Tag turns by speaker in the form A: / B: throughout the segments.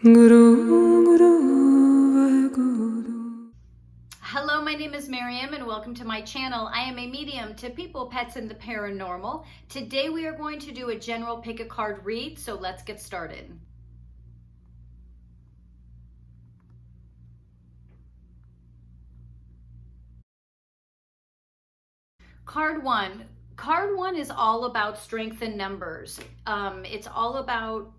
A: Hello, my name is Maryam and welcome to my channel. I am a medium to people, pets, and the paranormal. Today we are going to do a general pick a card read, so let's get started. Card one. Card one is all about strength in numbers. It's all about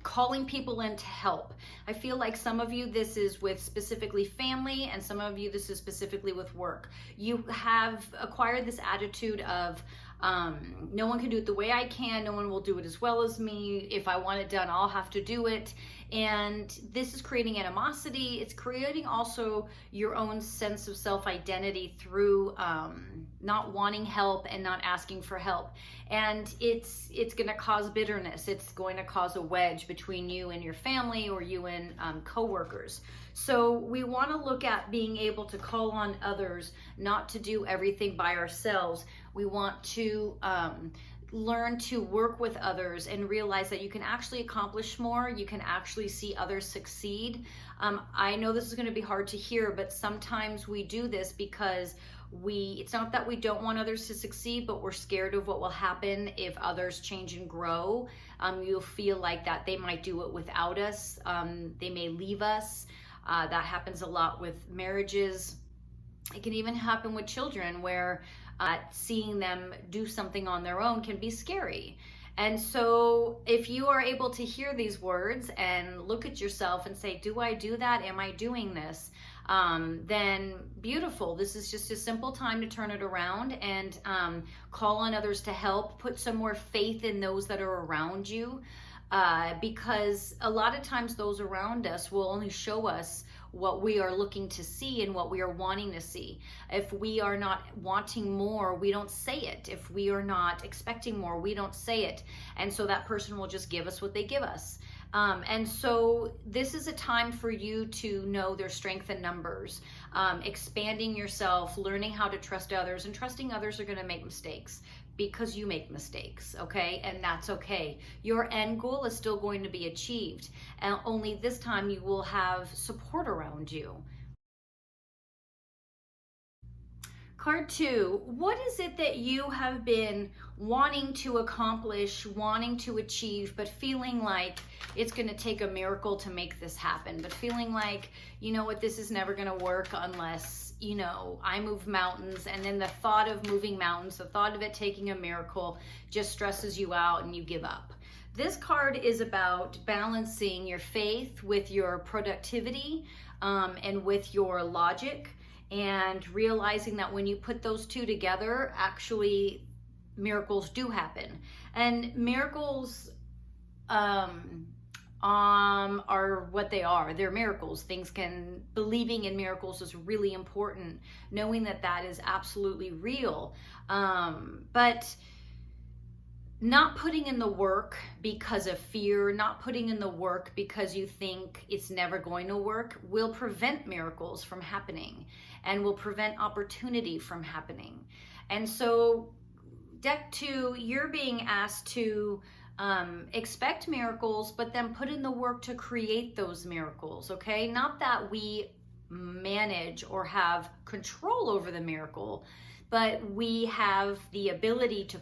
A: calling people in to help. I feel like some of you, this is with specifically family, and some of you, this is specifically with work. You have acquired this attitude of, no one can do it the way I can, no one will do it as well as me. If I want it done, I'll have to do it. And this is creating animosity. It's creating also your own sense of self-identity through not wanting help and not asking for help. And it's going to cause bitterness. It's going to cause a wedge between you and your family, or you and coworkers. So we want to look at being able to call on others, not to do everything by ourselves. We want to learn to work with others and realize that you can actually accomplish more. You can actually see others succeed. I know this is going to be hard to hear, but sometimes we do this because it's not that we don't want others to succeed, but we're scared of what will happen if others change and grow. You'll feel like that they might do it without us. They may leave us. That happens a lot with marriages. It can even happen with children, where seeing them do something on their own can be scary. And so if you are able to hear these words and look at yourself and say, do I do that? Am I doing this? Then beautiful. This is just a simple time to turn it around and call on others to help. Put some more faith in those that are around you, because a lot of times those around us will only show us what we are looking to see and what we are wanting to see. If we are not wanting more, we don't say it. If we are not expecting more, we don't say it. And so that person will just give us what they give us. And so this is a time for you to know their strength in numbers, expanding yourself, learning how to trust others, and trusting others are going to make mistakes, because you make mistakes, okay? And that's okay. Your end goal is still going to be achieved, and only this time you will have support around you. Card two, what is it that you have been wanting to accomplish, wanting to achieve, but feeling like it's going to take a miracle to make this happen, but feeling like, you know what, this is never going to work unless, you know, I move mountains. And then the thought of moving mountains, the thought of it taking a miracle just stresses you out and you give up. This card is about balancing your faith with your productivity, and with your logic, and realizing that when you put those two together, actually miracles do happen. And miracles are what they are. They're miracles. Believing in miracles is really important, knowing that that is absolutely real. But not putting in the work because of fear, not putting in the work because you think it's never going to work, will prevent miracles from happening and will prevent opportunity from happening. And so deck two, you're being asked to expect miracles, but then put in the work to create those miracles, okay? Not that we manage or have control over the miracle, but we have the ability to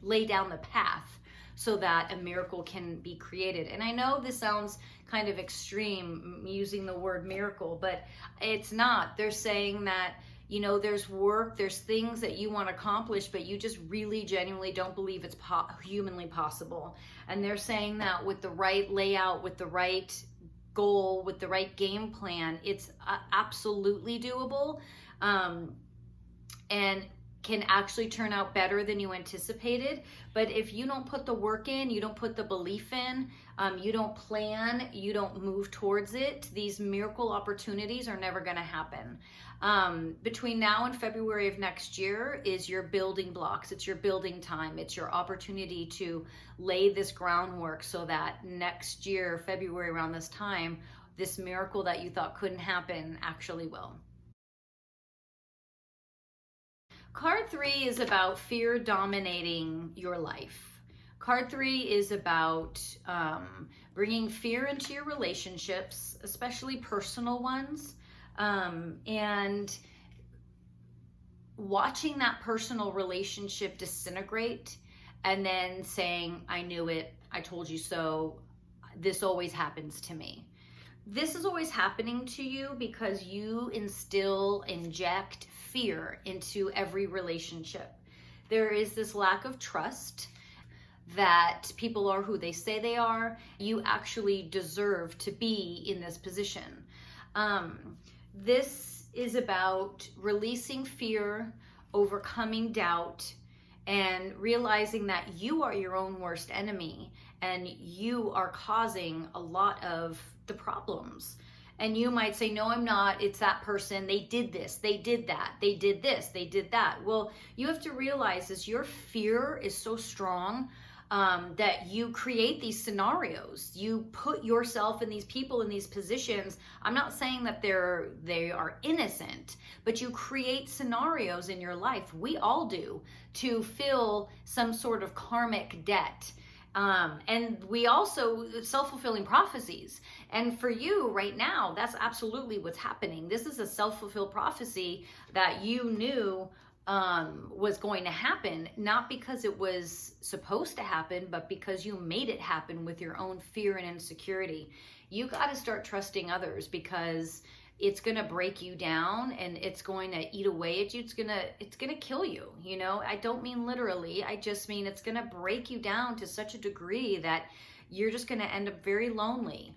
A: lay down the path so that a miracle can be created. And I know this sounds kind of extreme, using the word miracle, but it's not. They're saying that, you know, there's work, there's things that you want to accomplish, but you just really genuinely don't believe it's humanly possible. And they're saying that with the right layout, with the right goal, with the right game plan, it's absolutely doable. And can actually turn out better than you anticipated. But if you don't put the work in, you don't put the belief in, you don't plan, you don't move towards it, these miracle opportunities are never going to happen. Between now and February of next year is your building blocks. It's your building time. It's your opportunity to lay this groundwork so that next year, February around this time, this miracle that you thought couldn't happen actually will. Card three is about fear dominating your life. Card three is about bringing fear into your relationships, especially personal ones, and watching that personal relationship disintegrate, and then saying, I knew it, I told you so, this always happens to me. This is always happening to you because you inject fear into every relationship. There is this lack of trust that people are who they say they are. You actually deserve to be in this position. This is about releasing fear, overcoming doubt, and realizing that you are your own worst enemy and you are causing a lot of the problems. And you might say, no, I'm not. It's that person. They did this. They did that. They did this. They did that. Well, you have to realize is your fear is so strong that you create these scenarios. You put yourself and these people in these positions. I'm not saying that they are innocent, but you create scenarios in your life. We all do, to fill some sort of karmic debt. And we also, self-fulfilling prophecies. And for you right now, that's absolutely what's happening. This is a self-fulfilled prophecy that you knew was going to happen, not because it was supposed to happen, but because you made it happen with your own fear and insecurity. You got to start trusting others, because it's going to break you down and it's going to eat away at you. It's going to kill you. You know, I don't mean literally. I just mean it's going to break you down to such a degree that you're just going to end up very lonely.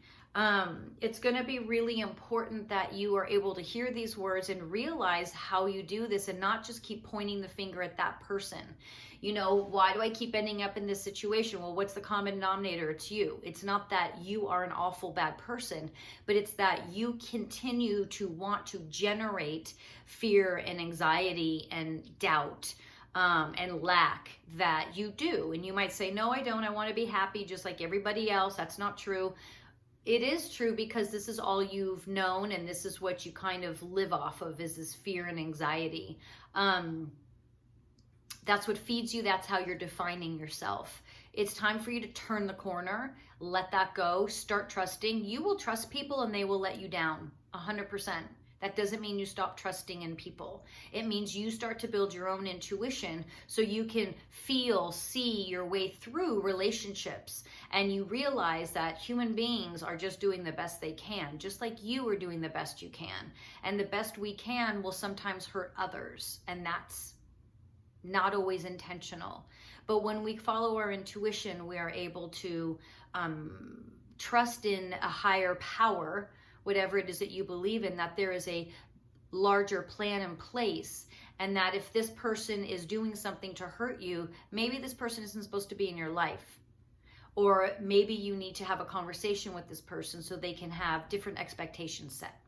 A: It's going to be really important that you are able to hear these words and realize how you do this, and not just keep pointing the finger at that person. You know, why do I keep ending up in this situation? Well, what's the common denominator? It's you. It's not that you are an awful bad person, but it's that you continue to want to generate fear and anxiety and doubt and lack that you do. And you might say, no, I don't. I want to be happy just like everybody else. That's not true. It is true, because this is all you've known, and this is what you kind of live off of, is this fear and anxiety. That's what feeds you. That's how you're defining yourself. It's time for you to turn the corner, let that go, start trusting. You will trust people and they will let you down 100%. That doesn't mean you stop trusting in people. It means you start to build your own intuition so you can feel, see your way through relationships. And you realize that human beings are just doing the best they can, just like you are doing the best you can. And the best we can will sometimes hurt others. And that's not always intentional. But when we follow our intuition, we are able to trust in a higher power, whatever it is that you believe in, that there is a larger plan in place, and that if this person is doing something to hurt you, maybe this person isn't supposed to be in your life. Or maybe you need to have a conversation with this person so they can have different expectations set.